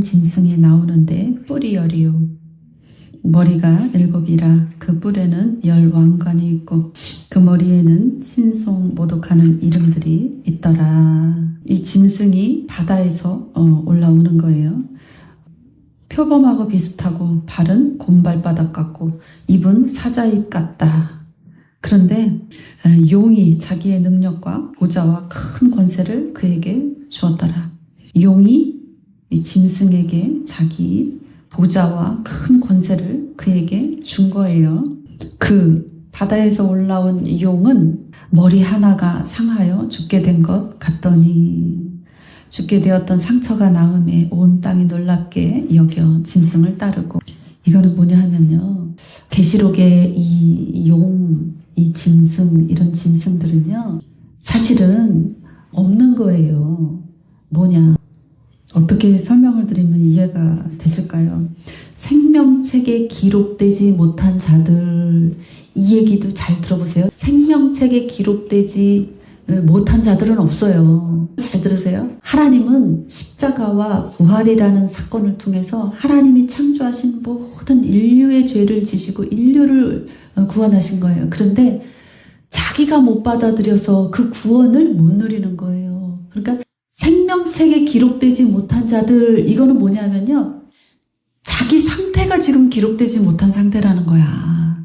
짐승이 나오는데 뿔이여리요. 머리가 7이라 그 뿔에는 10왕관이 있고 그 머리에는 신송모독하는 이름들이 있더라. 이 짐승이 바다에서 올라오는 거예요. 표범하고 비슷하고 발은 곰발바닥 같고 입은 사자입 같다. 그런데 용이 자기의 능력과 보좌와 큰 권세를 그에게 주었더라. 용이 이 짐승에게 자기 보좌와 큰 권세를 그에게 준 거예요. 그 바다에서 올라온 용은 머리 하나가 상하여 죽게 된 것 같더니 죽게 되었던 상처가 나음에 온 땅이 놀랍게 여겨 짐승을 따르고. 이거는 뭐냐 하면요, 계시록의 이 용, 이 짐승, 이런 짐승들은요 사실은 없는 거예요. 뭐냐, 어떻게 설명을 드리면 이해가 되실까요? 생명책에 기록되지 못한 자들, 이 얘기도 잘 들어보세요. 생명책에 기록되지 못한 자들은 없어요. 잘 들으세요. 하나님은 십자가와 부활이라는 사건을 통해서 하나님이 창조하신 모든 인류의 죄를 지시고 인류를 구원하신 거예요. 그런데 자기가 못 받아들여서 그 구원을 못 누리는 거예요. 그러니까 생명책에 기록되지 못한 자들, 이거는 뭐냐면요, 자기 상태가 지금 기록되지 못한 상태라는 거야.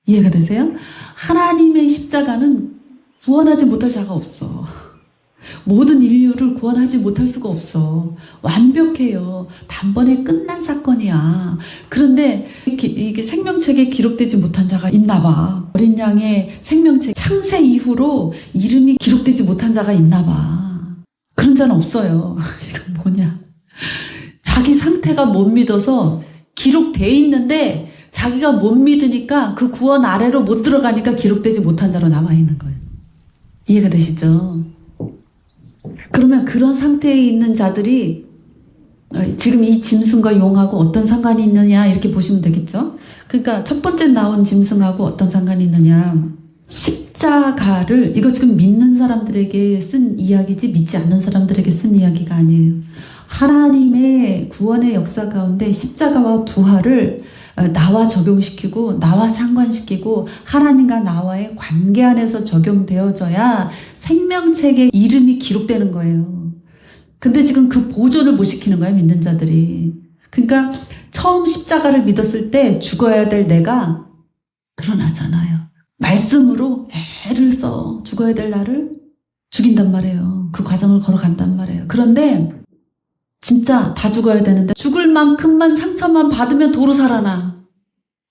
이해가 되세요? 하나님의 십자가는 구원하지 못할 자가 없어. 모든 인류를 구원하지 못할 수가 없어. 완벽해요. 단번에 끝난 사건이야. 그런데 이게 생명책에 기록되지 못한 자가 있나 봐. 어린 양의 생명책 창세 이후로 이름이 기록되지 못한 자가 있나 봐. 그런 자는 없어요. 이건 뭐냐, 자기 상태가 못 믿어서 기록돼 있는데 자기가 못 믿으니까 그 구원 아래로 못 들어가니까 기록되지 못한 자로 남아있는 거예요. 이해가 되시죠? 그러면 그런 상태에 있는 자들이 지금 이 짐승과 용하고 어떤 상관이 있느냐, 이렇게 보시면 되겠죠? 그러니까 첫 번째 나온 짐승하고 어떤 상관이 있느냐, 십자가를, 이거 지금 믿는 사람들에게 쓴 이야기지 믿지 않는 사람들에게 쓴 이야기가 아니에요. 하나님의 구원의 역사 가운데 십자가와 부활을 나와 적용시키고 나와 상관시키고 하나님과 나와의 관계 안에서 적용되어져야 생명책에 이름이 기록되는 거예요. 근데 지금 그 보존을 못 시키는 거예요, 믿는 자들이. 그러니까 처음 십자가를 믿었을 때 죽어야 될 내가 드러나잖아요. 말씀으로 애를 써 죽어야 될 나를 죽인단 말이에요. 그 과정을 걸어간단 말이에요. 그런데 진짜 다 죽어야 되는데 죽을 만큼만 상처만 받으면 도로 살아나.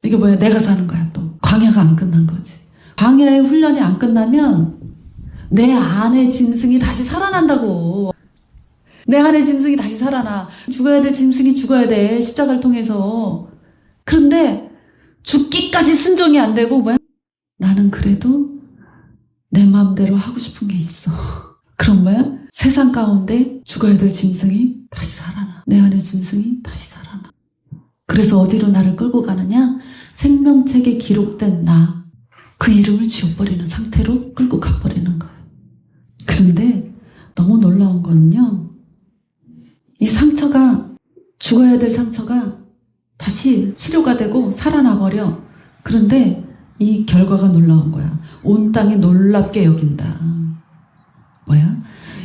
이게 뭐야? 내가 사는 거야. 또 광야가 안 끝난 거지. 광야의 훈련이 안 끝나면 내 안에 짐승이 다시 살아난다고. 내 안에 짐승이 다시 살아나. 죽어야 될 짐승이 죽어야 돼, 십자가를 통해서. 그런데 죽기까지 순종이 안 되고 뭐야? 나는 그래도 내 마음대로 하고 싶은 게 있어. 그런 거야? 세상 가운데 죽어야 될 짐승이 다시 살아나. 내 안의 짐승이 다시 살아나. 그래서 어디로 나를 끌고 가느냐? 생명책에 기록된 나, 그 이름을 지워버리는 상태로 끌고 가버리는 거예요. 그런데 너무 놀라운 거는요, 이 상처가, 죽어야 될 상처가 다시 치료가 되고 살아나 버려. 그런데 이 결과가 놀라운 거야. 온 땅이 놀랍게 여긴다. 뭐야?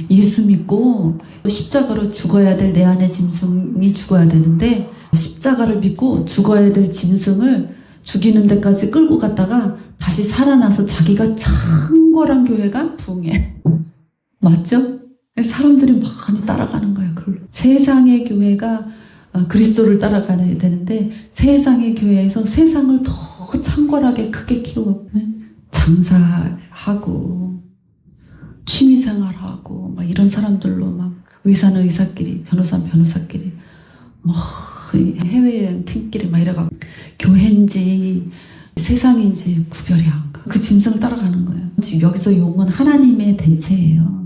예수 믿고 십자가로 죽어야 될 내 안의 짐승이 죽어야 되는데 십자가를 믿고 죽어야 될 짐승을 죽이는 데까지 끌고 갔다가 다시 살아나서 자기가 창궐한 교회가 부흥해. 맞죠? 사람들이 많이 따라가는 거예요. 세상의 교회가 그리스도를 따라가야 되는데 세상의 교회에서 세상을 더 창궐하게 크게 키워 장사하고 취미생활하고 막 이런 사람들로 막 의사는 의사끼리, 변호사는 변호사끼리, 뭐 해외여행 팀끼리 막 이래가 교회인지 세상인지 구별이 안 가. 그 짐승을 따라가는 거예요. 여기서 용은 하나님의 대체예요.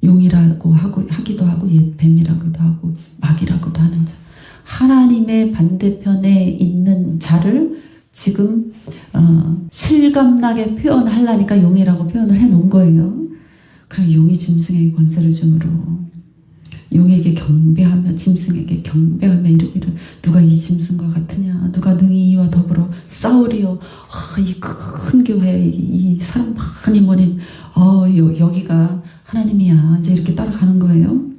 용이라고 하기도 하고 뱀이라고도 하고 마귀라고도 하는 자. 하나님의 반대편에 있는 자를 지금 실감나게 표현하려니까 용이라고 표현을 해놓은 거예요. 그래, 용이 짐승에게 권세를 주므로 용에게 경배하며 짐승에게 경배하며 이르기를 누가 이 짐승과 같으냐, 누가 능히 이와 더불어 싸우리요. 이 큰 교회, 이 사람 많이 모인 여기가 하나님이야. 이제 이렇게 따라가는 거예요.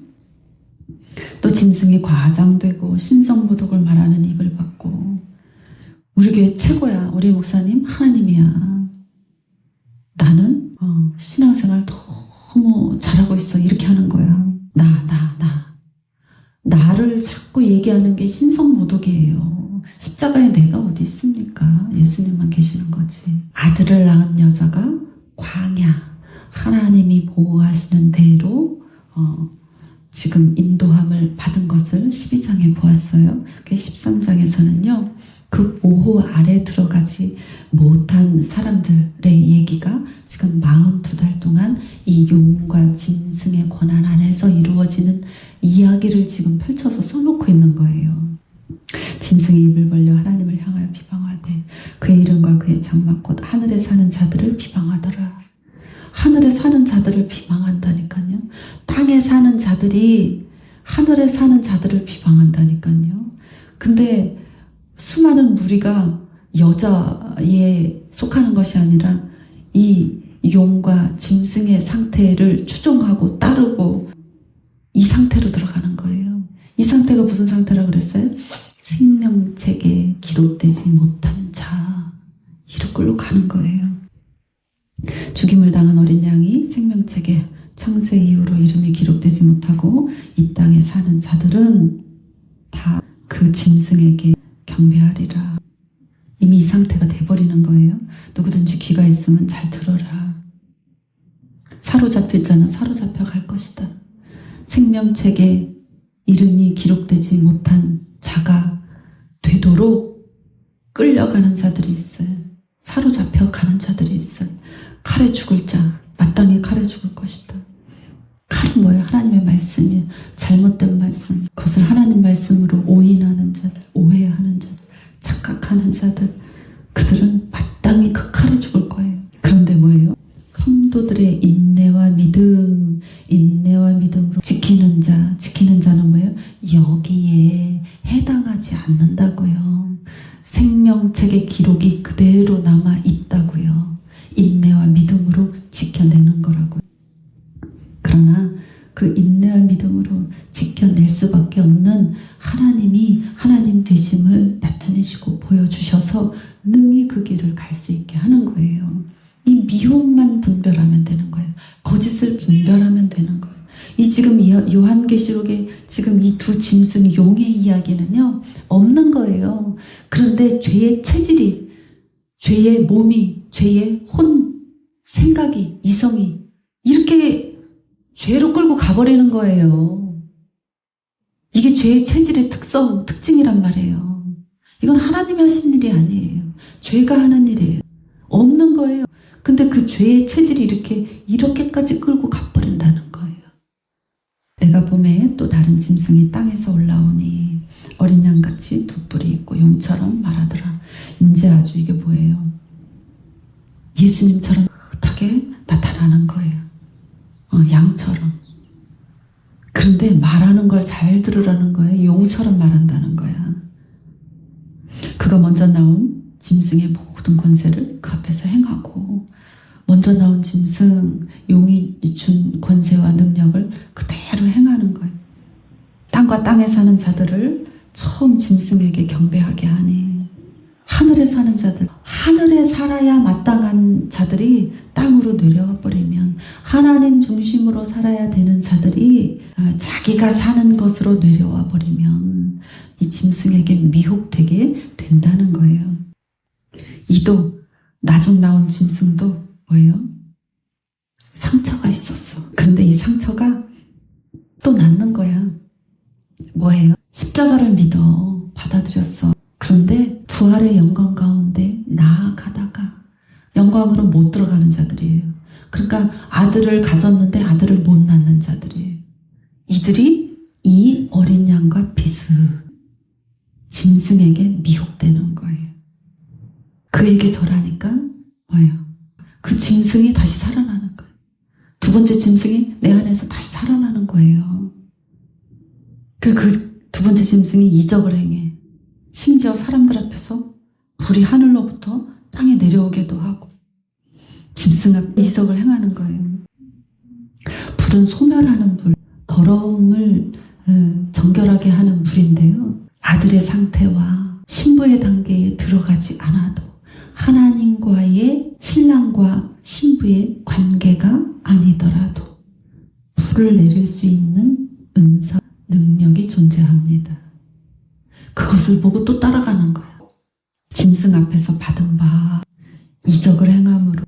또 짐승이 과장되고 신성모독을 말하는 입을 받고, 우리 교회 최고야, 우리 목사님 하나님이야, 나는 신앙생활 너무 잘하고 있어, 이렇게 하는 거야. 나를 자꾸 얘기하는 게 신성모독이에요. 십자가에 내가 어디 있습니까? 예수님만 계시는 거지. 아들을 낳은 여자가 광야, 하나님이 보호하시는 대로 지금 인도함을 받은 것을 12장에 보았어요. 그 13장에서는요. 그 보호 아래 들어가지 못한 사람들의 얘기가 지금 42달 동안 이 용과 짐승의 권한 안에서 이루어지는 이야기를 지금 펼쳐서 써놓고 있는 거예요. 짐승이 입을 벌려 하나님을 향하여 비방하되 그의 이름과 그의 장막 곧 하늘에 사는 자들을 비방하더라. 하늘에 사는 자들을 비방한다니까요. 땅에 사는 자들이 하늘에 사는 자들을 비방한다니까요. 근데 수많은 무리가 여자에 속하는 것이 아니라 이 용과 짐승의 상태를 추종하고 따르고 이 상태로 들어가는 거예요. 이 상태가 무슨 상태라고 그랬어요? 생명책에 기록되지 못한 자, 이로 가는 거예요. 죽임을 당한 어린 양이 생명책에 창세 이후로 이름이 기록되지 못하고 이 땅에 사는 자들은 다 그 짐승에게 경배하리라. 이미 이 상태가 돼버리는 거예요. 누구든지 귀가 있으면 잘 들어라. 사로잡힐 자는 사로잡혀 갈 것이다. 생명책에 이름이 기록되지 못한 자가 되도록 끌려가는 자들이 있어요. 사로잡혀 가는 자들이 있어요. 칼에 죽을 자, 마땅히 칼에 죽을 것이다. 칼은 뭐예요? 하나님의 말씀이에요. 잘못된 말씀, 그것을 하나님 말씀으로 오인하는 자들, 오해하는 자들, 착각하는 자들, 그들은 마땅히 그 칼에 죽을 거예요. 그런데 뭐예요? 성도들의 인내와 믿음으로 지키는 자는 뭐예요? 여기에 해당하지 않는다고요. 생명책의 기록이 그대로 남아 있다고요. 인내와 믿음으로 지켜내는 거라고요. 그러나 그 인내와 믿음으로 지켜낼 수밖에 없는 하나님이 하나님 되심을 나타내시고 보여주셔서 능히 그 길을 갈 수 있게 하는 거예요. 이 미혹만 분별하면 되는 거예요. 거짓을 분별하면 되는 거예요. 이 지금 요한계시록에 지금 이 두 짐승 용의 이야기는요, 없는 거예요. 그런데 죄의 체질이, 죄의 몸이, 죄의 혼, 생각이, 이성이 이렇게 죄로 끌고 가버리는 거예요. 이게 죄의 체질의 특징이란 말이에요. 이건 하나님이 하신 일이 아니에요. 죄가 하는 일이에요. 없는 거예요. 근데 그 죄의 체질이 이렇게까지 끌고 가버린다는 거예요. 내가 봄에 또 다른 짐승이 땅에서 올라오니 어린 양같이 두 뿔이 있고 용처럼 말하더라. 이제 아주 이게 뭐예요? 예수님처럼 크게 나타나는 거예요. 양처럼. 그런데 말하는 걸 잘 들으라는 거예요. 용처럼 말한다는 거야. 그가 먼저 나온 짐승의 모든 권세를 그 앞에서 행하고, 먼저 나온 짐승, 용이 준 권세와 능력을 그대로 행하는 거예요. 땅과 땅에 사는 자들을 처음 짐승에게 경배하게 하니, 하늘에 사는 자들, 하늘에 살아야 마땅한 자들이 땅으로 내려와 버리면, 하나님 중심으로 살아야 되는 자들이 자기가 사는 것으로 내려와 버리면 이 짐승에게 미혹되게 된다는 거예요. 이도 나중 나온 짐승도 뭐예요? 상처가 있었어. 그런데 이 상처가 또 낫는 거야. 뭐예요? 십자가를 믿어 받아들였어. 그런데 부활의 영광 가운데 나아가다가 영광으로 못 들어가는 자들이에요. 그러니까 아들을 가졌는데 아들을 못 낳는 자들이에요. 이들이 이 어린 양과 비슷 짐승에게 미혹되는 거예요. 그에게 절하니까 뭐예요? 그 짐승이 다시 살아나는 거예요. 두 번째 짐승이 내 안에서 다시 살아나는 거예요. 그 두 번째 짐승이 이적을 행해. 심지어 사람들 앞에서 불이 하늘로부터 땅에 내려오기도 하고 짐승 앞에 이적을 행하는 거예요. 불은 소멸하는 불, 더러움을 정결하게 하는 불인데요. 아들의 상태와 신부의 단계에 들어가지 않아도 하나님과의 신랑과 신부의 관계가 아니더라도 불을 내릴 수 있는 은사 능력이 존재합니다. 그것을 보고 또 따라가는 거예요. 짐승 앞에서 받은 바 이적을 행함으로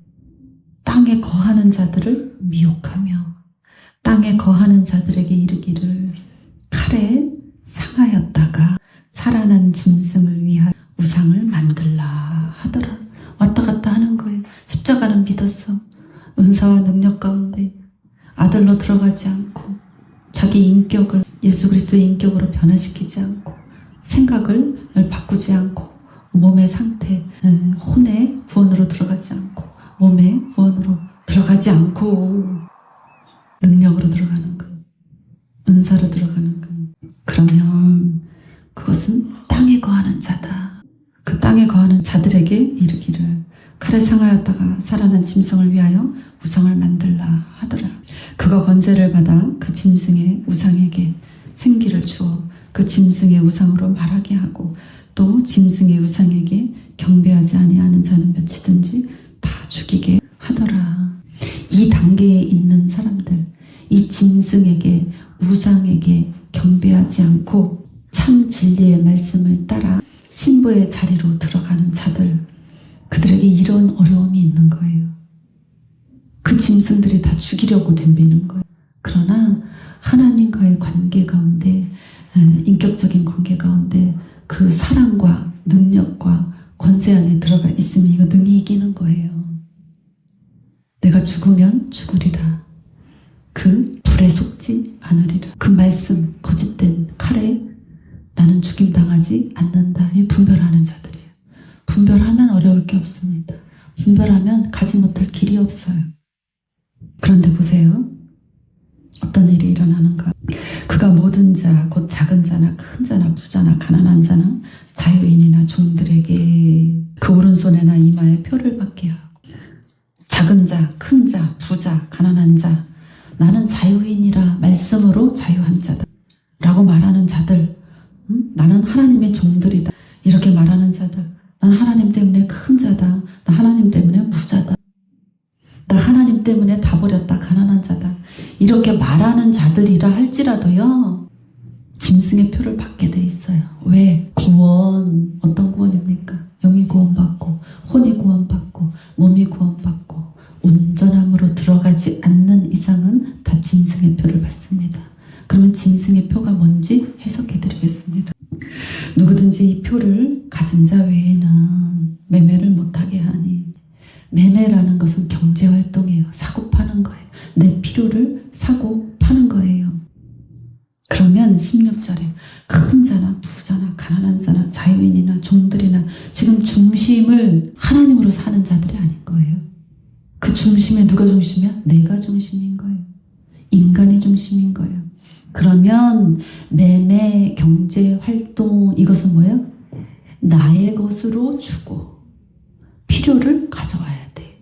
땅에 거하는 자들을 미혹하며 땅에 거하는 자들에게 이르기를 칼에 상하였다가 살아난 짐승을 위하여 우상을 만들라 하더라. 왔다 갔다 하는 거예요. 십자가는 믿었어. 은사와 능력 가운데 아들로 들어가지 않고 자기 인격을 예수 그리스도의 인격으로 변화시키지 않고 생각을 바꾸지 않고 몸의 상태, 혼의 구원으로 들어가지 않고 몸의 구원으로 들어가지 않고 능력으로 들어가는 것, 은사로 들어가는 것. 그러면 그것은 땅에 거하는 자다. 그 땅에 거하는 자들에게 이르기를 칼에 상하였다가 살아난 짐승을 위하여 우상을 만들라 하더라. 그가 권세를 받아 그 짐승의 우상에게 생기를 주어 그 짐승의 우상으로 말하게 하고 또 짐승의 우상에게 경배하지 아니하는 자는 몇이든지 다 죽이게 하더라. 이 단계에 있는 사람들, 이 짐승에게 우상에게 경배하지 않고 참 진리의 말씀을 따라 신부의 자리로 들어가는 자들, 그들에게 이런 어려움이 있는 거예요. 그 짐승들이 다 죽이려고 덤비는 거예요. 그러나 하나님과의 관계 가운데, 인격적인 관계 가운데 그 사랑과 능력과 권세 안에 들어가 있으면 이거 능히 이기는 거예요. 내가 죽으면 죽으리라. 그 불에 속지 않으리라. 그 말씀, 거짓된 칼에 나는 죽임당하지 않는다. 이 분별하는 자들이에요. 분별하면 어려울 게 없습니다. 분별하면 가지 못할 길이 없어요. 그런데 보세요. 어떤 일이 일어나는가. 그가 모든 자, 곧 작은 자나 큰 자나 부자나 가난한 자나 자유인이나 종들에게 그 오른손에나 이마에 표를 받게 하고, 작은 자, 큰 자, 부자, 가난한 자, 나는 자유인이라 말씀으로 자유한 자다 라고 말하는 자들, 나는 하나님의 종들이다 이렇게 말하는 자들, 난 하나님 때문에 큰 자다, 나 하나님 때문에 부자다, 나 하나님 때문에 다 버렸다, 가난한 자다 이렇게 말하는 자들이라 할지라도요, 짐승의 표를 받게 돼 있어요. 왜? 구원, 어떤 구원입니까? 영이 구원받고 혼이 구원받고 몸이 구원받고 온전함으로 들어가지 않는 이상은 다 짐승의 표를 받습니다. 그러면 짐승의 표가 뭔지 해석해 드리겠습니다. 누구든지 이 표를 가진 자 외에는 매매를 못하게 하니, 매매라는 것은 경제활동이에요. 사고 파는 거예요. 내 필요를 사고 파는 거예요. 그러면 16절에 큰 자나 부자나 가난한 자나 자유인이나 종들이나, 지금 중심을 하나님으로 사는 자들이 아닌 거예요. 그 중심에 누가 중심이야? 내가 중심인 거예요. 인간이 중심인 거예요. 그러면 매매, 경제, 활동, 이것은 뭐예요? 나의 것으로 주고 필요를 가져와야 돼.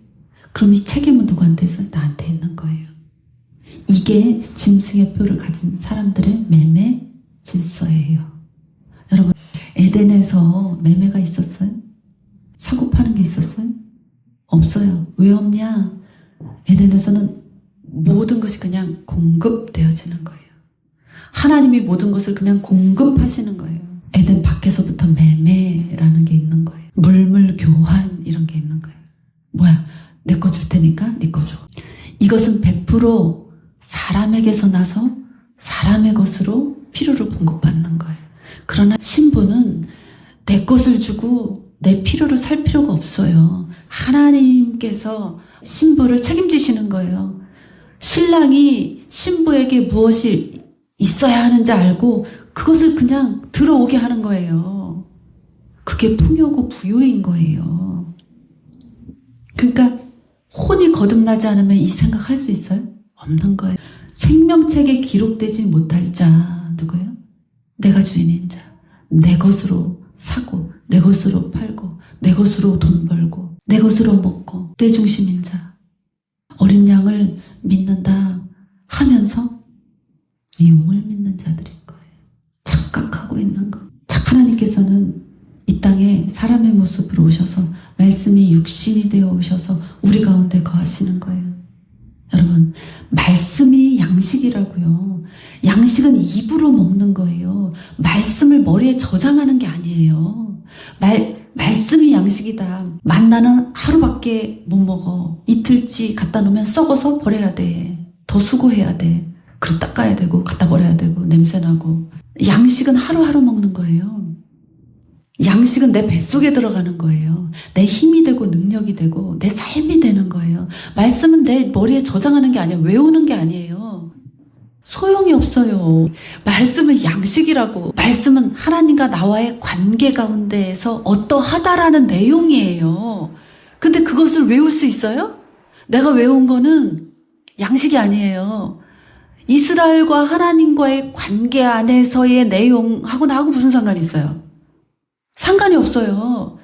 그럼 이 책임은 누구한테 있어요? 나한테 있는 거예요. 이게 짐승의 표를 가진 사람들의 매매 질서예요. 여러분, 에덴에서 매매가 있었어요? 사고 파는 게 있었어요? 없어요. 왜 없냐? 에덴에서는 모든 것이 그냥 공급되어지는 거예요. 하나님이 모든 것을 그냥 공급하시는 거예요. 에덴 밖에서부터 매매라는 게 있는 거예요. 물물 교환 이런 게 있는 거예요. 뭐야? 내 거 줄 테니까 네 거 줘. 이것은 100% 사람에게서 나서 사람의 것으로 필요를 공급받는 거예요. 그러나 신부는 내 것을 주고 내 필요를 살 필요가 없어요. 하나님께서 신부를 책임지시는 거예요. 신랑이 신부에게 무엇이 있어야 하는지 알고 그것을 그냥 들어오게 하는 거예요. 그게 풍요고 부요인 거예요. 그러니까 혼이 거듭나지 않으면 이 생각할 수 있어요? 없는 거예요. 생명책에 기록되지 못할 자 누구예요? 내가 주인인 자, 내 것으로 사고, 내 것으로 팔고, 내 것으로 돈 벌고, 내 것으로 먹고, 내 중심인 자, 어린 양을 믿는다 하면서 용을 믿는 자들인 거예요. 착각하고 있는 거. 하나님께서는 이 땅에 사람의 모습으로 오셔서 말씀이 육신이 되어 오셔서 우리 가운데 거하시는 거예요. 여러분, 말씀이 양식이라고요. 양식은 입으로 먹는 거예요. 말씀을 머리에 저장하는 게 아니에요. 말씀이 양식이다. 만나는 하루밖에 못 먹어. 이틀치 갖다 놓으면 썩어서 버려야 돼. 더 수고해야 돼. 그릇 닦아야 되고 갖다 버려야 되고 냄새나고. 양식은 하루하루 먹는 거예요. 양식은 내 뱃속에 들어가는 거예요. 내 힘이 되고 능력이 되고 내 삶이 되는 거예요. 말씀은 내 머리에 저장하는 게 아니에요. 외우는 게 아니에요. 소용이 없어요. 말씀은 양식이라고. 말씀은 하나님과 나와의 관계 가운데에서 어떠하다라는 내용이에요. 근데 그것을 외울 수 있어요? 내가 외운 거는 양식이 아니에요. 이스라엘과 하나님과의 관계 안에서의 내용하고 나하고 무슨 상관이 있어요? 상관이 없어요.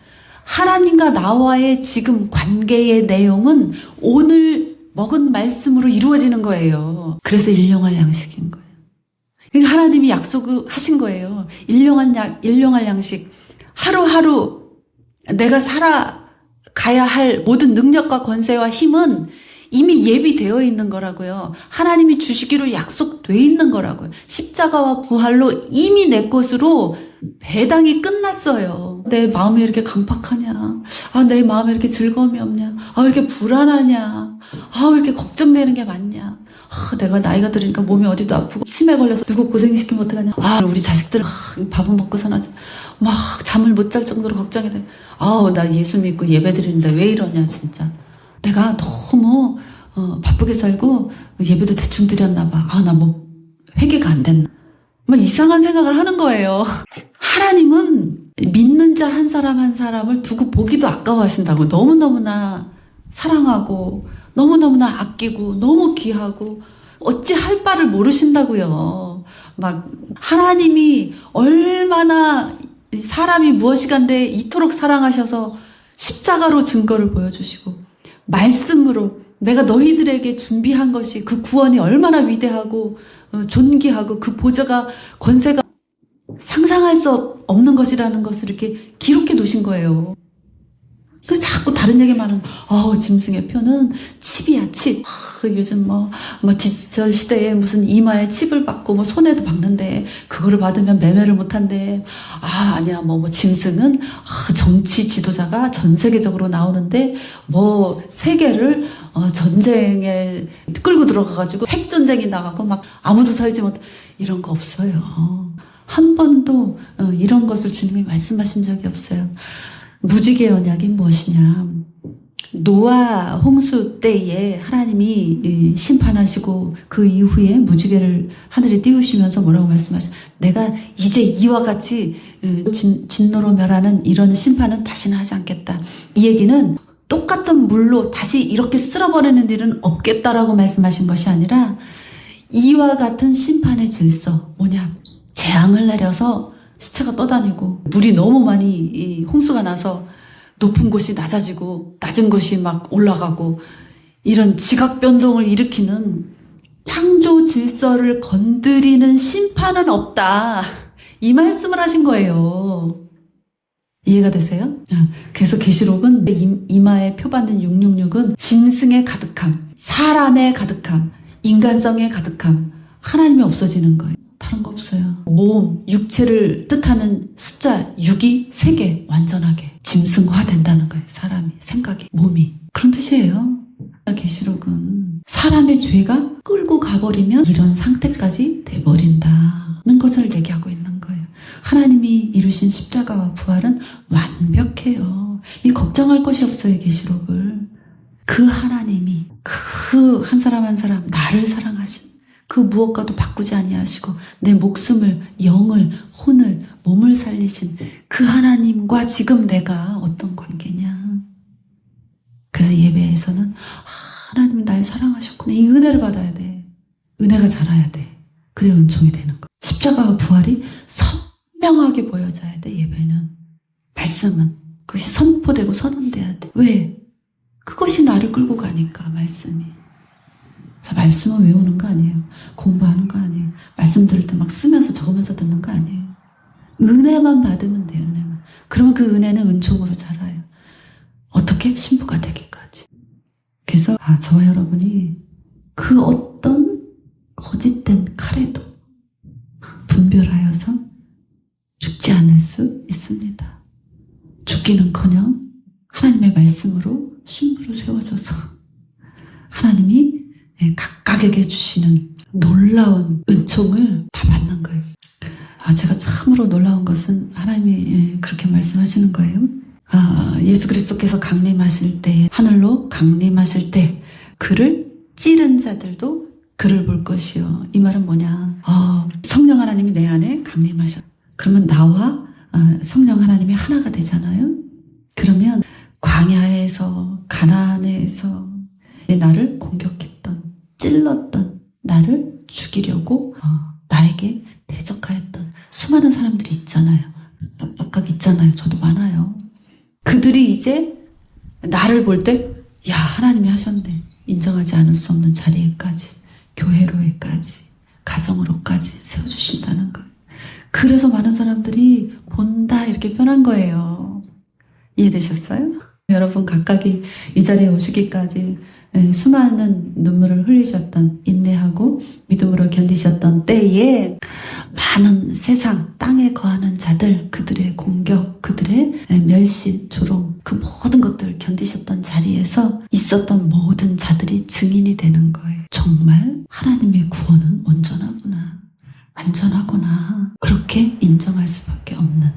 하나님과 나와의 지금 관계의 내용은 오늘 먹은 말씀으로 이루어지는 거예요. 그래서 일용할 양식인 거예요. 그러니까 하나님이 약속하신 거예요. 일용할 양식. 하루하루 내가 살아가야 할 모든 능력과 권세와 힘은 이미 예비되어 있는 거라고요. 하나님이 주시기로 약속돼 있는 거라고요. 십자가와 부활로 이미 내 것으로 배당이 끝났어요. 내 마음이 이렇게 강팍하냐? 내 마음에 이렇게 즐거움이 없냐? 왜 이렇게 불안하냐? 왜 이렇게 걱정되는 게 많냐? 내가 나이가 들으니까 몸이 어디도 아프고 치매 걸려서 누구 고생시키면 어떡하냐? 우리 자식들 밥은 먹고 사나지? 막 잠을 못 잘 정도로 걱정이 돼. 나 예수 믿고 예배 드리는데 왜 이러냐 진짜. 내가 너무 바쁘게 살고 예배도 대충 드렸나 봐. 나 뭐 회개가 안 됐나. 막 이상한 생각을 하는 거예요. 하나님은 믿는 자 한 사람 한 사람을 두고 보기도 아까워하신다고. 너무너무나 사랑하고 너무너무나 아끼고 너무 귀하고 어찌 할 바를 모르신다고요. 막 하나님이 얼마나 사람이 무엇이간데 이토록 사랑하셔서 십자가로 증거를 보여주시고 말씀으로 내가 너희들에게 준비한 것이 그 구원이 얼마나 위대하고 존귀하고 그 보좌가 권세가 상상할 수 없는 것이라는 것을 이렇게 기록해 두신 거예요. 그래서 자꾸 다른 얘기만 하는 짐승의 표는 칩이야, 칩. 요즘 뭐 디지털 시대에 무슨 이마에 칩을 받고 뭐 손에도 박는데 그거를 받으면 매매를 못한대. 아니야, 짐승은 정치 지도자가 전 세계적으로 나오는데 세계를 전쟁에 끌고 들어가가지고 핵전쟁이 나가고 막 아무도 살지 못, 이런 거 없어요. 한 번도 이런 것을 주님이 말씀하신 적이 없어요. 무지개 언약이 무엇이냐? 노아 홍수 때에 하나님이 심판하시고 그 이후에 무지개를 하늘에 띄우시면서 뭐라고 말씀하세요? 내가 이제 이와 같이 진노로 멸하는 이런 심판은 다시는 하지 않겠다. 이 얘기는 똑같은 물로 다시 이렇게 쓸어버리는 일은 없겠다라고 말씀하신 것이 아니라 이와 같은 심판의 질서, 뭐냐? 재앙을 내려서 시체가 떠다니고 물이 너무 많이 홍수가 나서 높은 곳이 낮아지고 낮은 곳이 막 올라가고 이런 지각 변동을 일으키는 창조 질서를 건드리는 심판은 없다. 이 말씀을 하신 거예요. 이해가 되세요? 그래서 계시록은 이마에 표받는 666은 짐승의 가득함, 사람의 가득함, 인간성의 가득함, 하나님이 없어지는 거예요. 다른 거 없어요. 몸, 육체를 뜻하는 숫자 6이 3개 완전하게 짐승화 된다는 거예요. 사람이, 생각이, 몸이. 그런 뜻이에요. 계시록은 사람의 죄가 끌고 가버리면 이런 상태까지 돼버린다는 것을 얘기하고 있는 거예요. 하나님이 이루신 십자가와 부활은 완벽해요. 이 걱정할 것이 없어요. 계시록을. 그 하나님이 그 한 사람 한 사람 나를 사랑하신 그 무엇과도 바꾸지 아니하시고 내 목숨을, 영을, 혼을, 몸을 살리신 그 하나님과 지금 내가 어떤 관계냐. 그래서 예배에서는 하나님 날 사랑하셨구나. 이 은혜를 받아야 돼. 은혜가 자라야 돼. 그래야 은총이 되는 거. 십자가와 부활이 선명하게 보여져야 돼, 예배는. 말씀은. 그것이 선포되고 선언돼야 돼. 왜? 그것이 나를 끌고 가니까, 말씀이. 그래서 말씀을 외우는 거 아니에요. 공부하는 거 아니에요. 말씀 들을 때 막 쓰면서 적으면서 듣는 거 아니에요. 은혜만 받으면 돼요, 은혜만. 그러면 그 은혜는 은총으로 자라요. 어떻게? 신부가 되기까지. 그래서 저와 여러분이 그 어떤 거짓된 칼에도 분별하여서 죽지 않을 수 있습니다. 죽기는커녕 하나님의 말씀으로 신부로 세워져서 하나님이 각각에게 주시는 놀라운 은총을 다 받는 거예요. 제가 참으로 놀라운 것은 하나님이 그렇게 말씀하시는 거예요. 예수 그리스도께서 강림하실 때, 하늘로 강림하실 때 그를 찌른 자들도 그를 볼 것이요. 이 말은 뭐냐? 성령 하나님이 내 안에 강림하셨. 그러면 나와 성령 하나님이 하나가 되잖아요. 그러면 광야에서 가나안에서 나를 공격했던, 찔렀던, 나를 죽이려고 나에게 대적하였던 수많은 사람들이 있잖아요. 각각 있잖아요. 저도 많아요. 그들이 이제 나를 볼 때, 야, 하나님이 하셨네. 인정하지 않을 수 없는 자리에까지, 교회로에까지, 가정으로까지 세워주신다는 것. 그래서 많은 사람들이 본다 이렇게 표현한 거예요. 이해되셨어요? 여러분 각각이 이 자리에 오시기까지 수많은 눈물을 흘리셨던, 인내하고 믿음으로 견디셨던 때에 많은 세상 땅에 거하는 자들, 그들의 공격, 그들의 멸시, 조롱, 그 모든 것들을 견디셨던 자리에서 있었던 모든 자들이 증인이 되는 거예요. 정말 하나님의 구원은 온전하구나, 완전하구나, 그렇게 인정할 수밖에 없는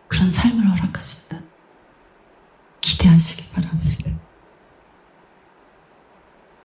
그런 삶을 허락하신다. 기대하시기 바랍니다.